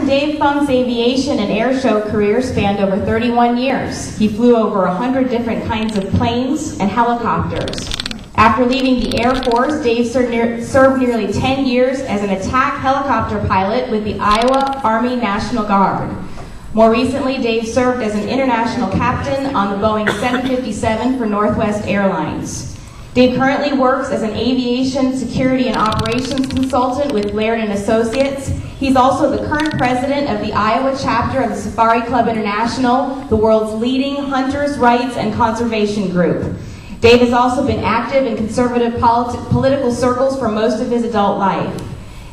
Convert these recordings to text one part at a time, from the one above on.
Dave Funk's aviation and air show career spanned over 31 years. He flew over 100 different kinds of planes and helicopters. After leaving the Air Force, Dave served nearly 10 years as an attack helicopter pilot with the Iowa Army National Guard. More recently, Dave served as an international captain on the Boeing 757 for Northwest Airlines. Dave currently works as an aviation security and operations consultant with Laird & Associates. He's also the current president of the Iowa chapter of the Safari Club International, the world's leading hunters' rights and conservation group. Dave has also been active in conservative political circles for most of his adult life.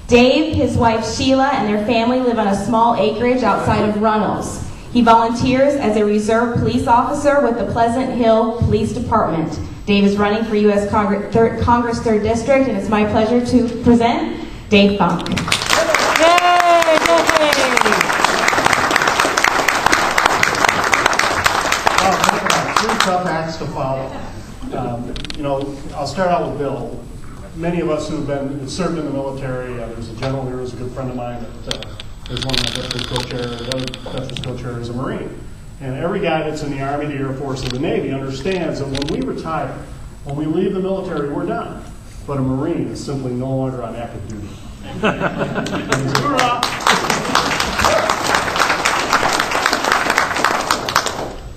Dave, his wife Sheila, and their family live on a small acreage outside of Runnels. He volunteers as a reserve police officer with the Pleasant Hill Police Department. Dave is running for U.S. Congress 3rd District, and it's my pleasure to present Dave Funk. Three tough acts to follow. I'll start out with Bill. Many of us who've served in the military, there's a general here who's a good friend of mine that is one of my veterans co-chairs. The other veterans co-chair is a Marine. And every guy that's in the Army, the Air Force, or the Navy understands that when we retire, when we leave the military, we're done. But a Marine is simply no longer on active duty.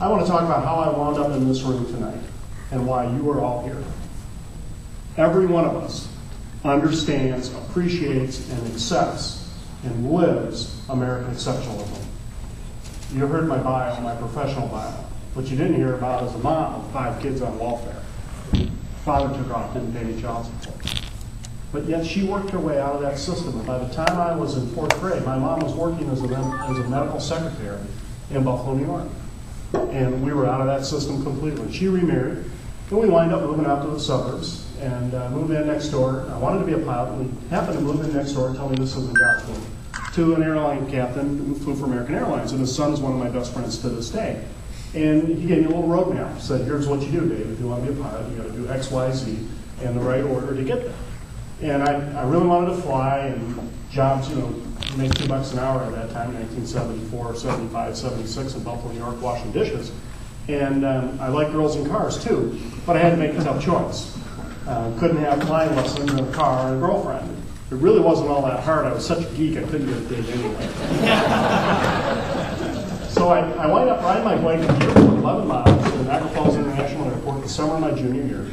I want to talk about how I wound up in this room tonight and why you are all here. Every one of us understands, appreciates, and accepts and lives American exceptionalism. You heard my bio, my professional bio. What you didn't hear about is a mom with 5 kids on welfare. Father took off, didn't pay any child support. But yet she worked her way out of that system. And by the time I was in 4th grade, my mom was working as a medical secretary in Buffalo, New York. And we were out of that system completely. She remarried, and we wind up moving out to the suburbs and moved in next door. I wanted to be a pilot, and we happened to move in next door and tell me this isn't God's will, to an airline captain who flew for American Airlines, and his son is one of my best friends to this day. And he gave me a little roadmap. He said, here's what you do, Dave. If you want to be a pilot, you got to do X, Y, Z in the right order to get there. And I really wanted to fly, and jobs, make $2 an hour at that time, 1974, 75, 76 in Buffalo, New York, washing dishes. And I like girls in cars too, but I had to make a tough choice. Couldn't have flying lessons in a car and a girlfriend. It really wasn't all that hard. I was such a geek, I couldn't get a date anyway. So I wound up riding my bike to the airport 11 miles to Niagara Falls International Airport the summer of my junior year.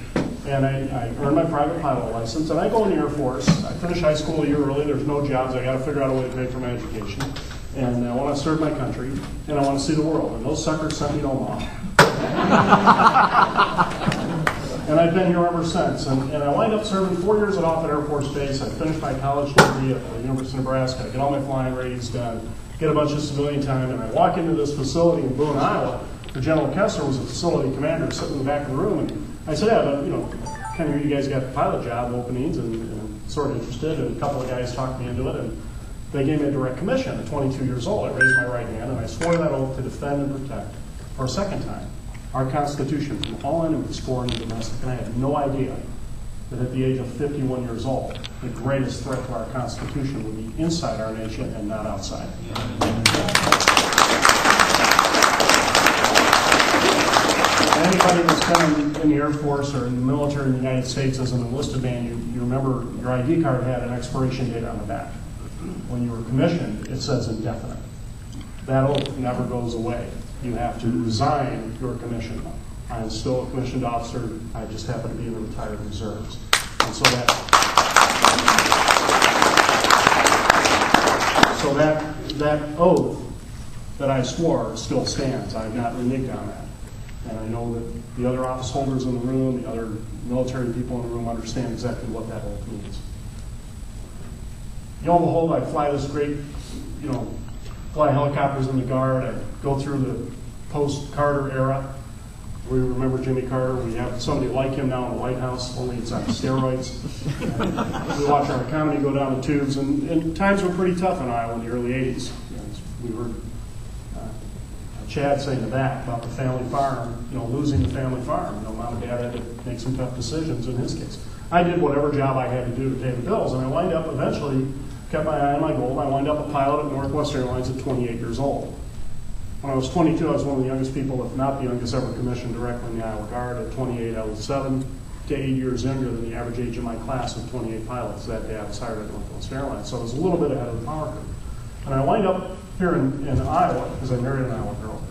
And I earned my private pilot license, and I go in the Air Force. I finished high school a year early. There's no jobs. I got to figure out a way to pay for my education. And I want to serve my country, and I want to see the world. And those suckers sent me to Omaha. And I've been here ever since. And I wind up serving 4 years at Offutt Air Force Base. I finished my college degree at the University of Nebraska. I get all my flying ratings done, get a bunch of civilian time, and I walk into this facility in Boone, Iowa. The General Kessler was a facility commander sitting in the back of the room. And I said, kind of you guys got pilot job openings, and sort of interested. And a couple of guys talked me into it, and they gave me a direct commission at 22 years old. I raised my right hand, and I swore that oath to defend and protect, for a second time, our Constitution from all enemies, foreign and domestic. And I had no idea that at the age of 51 years old, the greatest threat to our Constitution would be inside our nation and not outside. Anybody that's been in the Air Force or in the military in the United States as an enlisted man, you remember your ID card had an expiration date on the back. When you were commissioned, it says indefinite. That oath never goes away. You have to resign your commission. I am still a commissioned officer. I just happen to be in the retired reserves. And so that oath that I swore still stands. I've not reneged on that. And I know that the other office holders in the room, the other military people in the room understand exactly what that oath means. You know, behold, I fly this great, fly helicopters in the Guard. I go through the post-Carter era. We remember Jimmy Carter. We have somebody like him now in the White House, only it's on steroids. We watch our economy go down the tubes, and times were pretty tough in Iowa in the early 80s. We heard Chad saying the back about the family farm, losing the family farm. Mom and Dad had to make some tough decisions in his case. I did whatever job I had to do to pay the bills, and I wind up eventually kept my eye on my goal. I wound up a pilot at Northwest Airlines at 28 years old. When I was 22, I was one of the youngest people, if not the youngest, ever commissioned directly in the Iowa Guard. At 28, I was 7 to 8 years younger than the average age of my class of 28 pilots. That day I was hired at Northwest Airlines, so I was a little bit ahead of the power curve. And I wind up here in Iowa because I married an Iowa girl.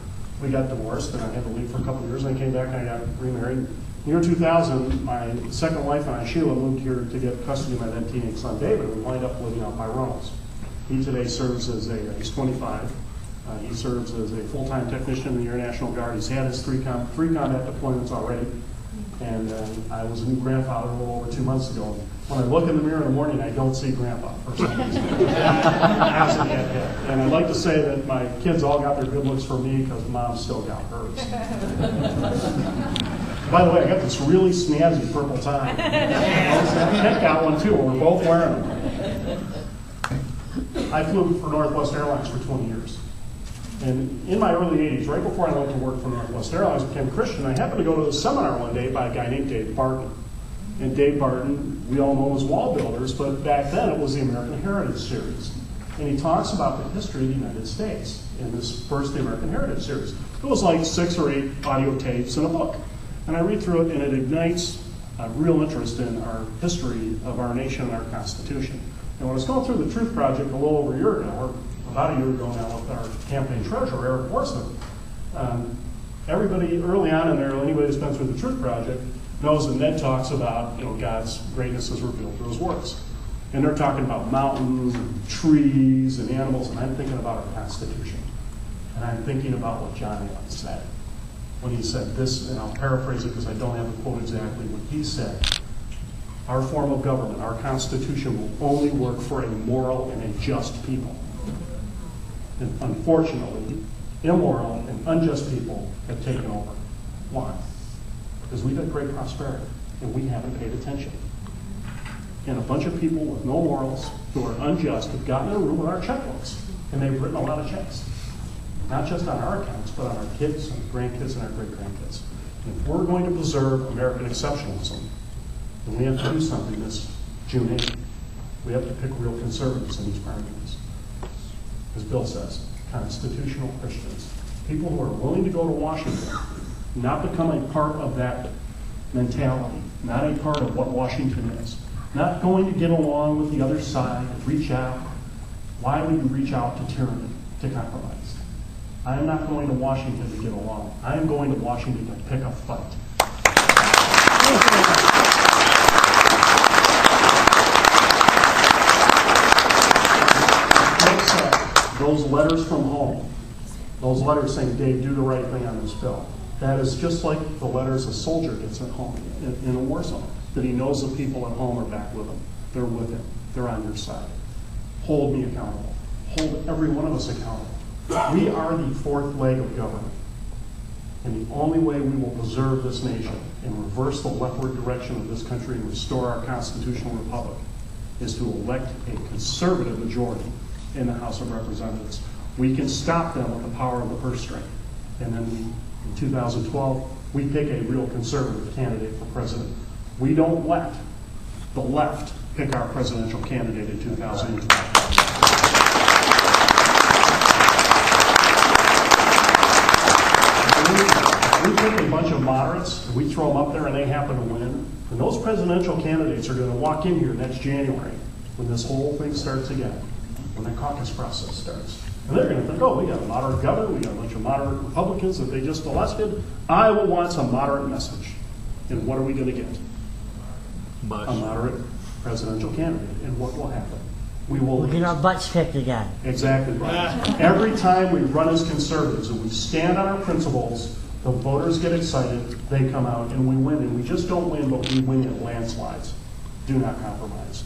We got divorced, and I had to leave for a couple of years, and I came back and I got remarried. In the year 2000, my second wife and I, Sheila, moved here to get custody of my then teenage son, David, and we wind up living out by Reynolds. He today serves as he's 25. He serves as a full-time technician in the Air National Guard. He's had his three combat deployments already. And I was a new grandfather a little over 2 months ago. When I look in the mirror in the morning, I don't see Grandpa for some reason. And I'd like to say that my kids all got their good looks for me because Mom still got hers. By the way, I got this really snazzy purple tie. Ken got one too. We're both wearing them. I flew for Northwest Airlines for 20 years. And in my early 80s, right before I went to work for Northwest Airlines, became a Christian, I happened to go to a seminar one day by a guy named Dave Barton. And Dave Barton, we all know him as wall builders, but back then it was the American Heritage Series. And he talks about the history of the United States in this first, the American Heritage Series. It was like 6 or 8 audio tapes and a book. And I read through it, and it ignites a real interest in our history of our nation and our Constitution. And when I was going through the Truth Project a little over a year ago, or about a year ago now, with our campaign treasurer, Eric Forsman, everybody early on in there, anybody who's been through the Truth Project, knows that Ned talks about God's greatness is revealed through his works. And they're talking about mountains and trees and animals, and I'm thinking about our Constitution. And I'm thinking about what John Allen said when he said this, and I'll paraphrase it because I don't have the quote exactly, what he said. Our form of government, our Constitution, will only work for a moral and a just people. And unfortunately, immoral and unjust people have taken over. Why? Because we've had great prosperity, and we haven't paid attention. And a bunch of people with no morals who are unjust have gotten in a room with our checkbooks, and they've written a lot of checks. Not just on our accounts, but on our kids, and grandkids, and our great-grandkids. And if we're going to preserve American exceptionalism, then we have to do something this June 8th. We have to pick real conservatives in these primaries. As Bill says, constitutional Christians. People who are willing to go to Washington, not become a part of that mentality, not a part of what Washington is, not going to get along with the other side, reach out. Why would you reach out to tyranny, to compromise? I am not going to Washington to get along. I am going to Washington to pick a fight. Those letters from home, those letters saying, Dave, do the right thing on this bill. That is just like the letters a soldier gets at home in a war zone, that he knows the people at home are back with him. They're with him. They're on your side. Hold me accountable. Hold every one of us accountable. We are the fourth leg of government. And the only way we will preserve this nation and reverse the leftward direction of this country and restore our constitutional republic is to elect a conservative majority in the House of Representatives. We can stop them with the power of the purse string. And then in 2012, we pick a real conservative candidate for president. We don't let the left pick our presidential candidate in 2012. We pick a bunch of moderates, and we throw them up there and they happen to win, and those presidential candidates are going to walk in here next January when this whole thing starts again, when the caucus process starts. And they're going to think, oh, we got a moderate governor, we got a bunch of moderate Republicans that they just elected. Iowa wants a moderate message. And what are we going to get? A moderate presidential candidate. And what will happen? We will get our butts kicked again. Exactly right. Every time we run as conservatives and we stand on our principles, the voters get excited, they come out, and we win. And we just don't win, but we win in landslides. Do not compromise.